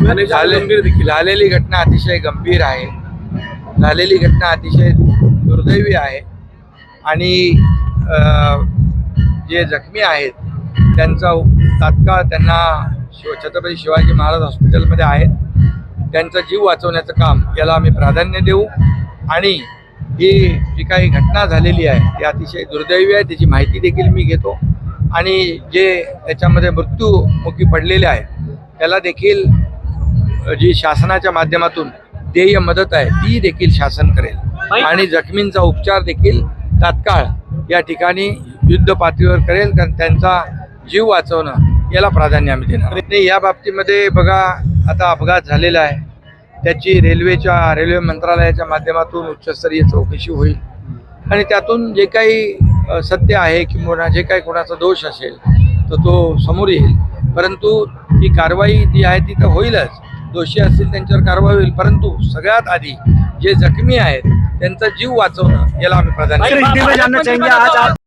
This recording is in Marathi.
झालेली घटना अतिशय गंभीर आहे, झालेली घटना अतिशय दुर्दैवी आहे आणि जे जखमी आहेत त्यांचा तात्काळ त्यांना छत्रपती शिवाजी महाराज हॉस्पिटलमध्ये आहेत, त्यांचा जीव वाचवण्याचं काम याला आम्ही प्राधान्य देऊ आणि ही जी काही घटना झालेली आहे ती अतिशय दुर्दैवी आहे, त्याची माहिती देखील मी घेतो आणि जे त्याच्यामध्ये मृत्यूमुखी पडलेले आहेत त्याला देखील जी शासनाच्या माध्यमातून देय मदत आहे ती देखील शासन करेल आणि जखमींचा उपचार देखील तात्काळ या ठिकाणी युद्ध पातळीवर करेल, कारण त्यांचा जीव वाचवणं याला प्राधान्य आम्ही देणार नाही। या बाबतीमध्ये बघा, आता अपघात झालेला आहे, त्याची रेल्वे मंत्रालयाच्या माध्यमातून उच्चस्तरीय चौकशी होईल आणि त्यातून जे काही सत्य आहे किंवा जे काही कोणाचा दोष असेल तर तो समोर येईल, परंतु ही कारवाई जी आहे ती तर होईलच, दोषी असतील त्यांच्यावर कारवाई होईल, परंतु सगळ्यात आधी जे जखमी आहेत त्यांचा जीव वाचवणं याला आम्ही प्राधान्य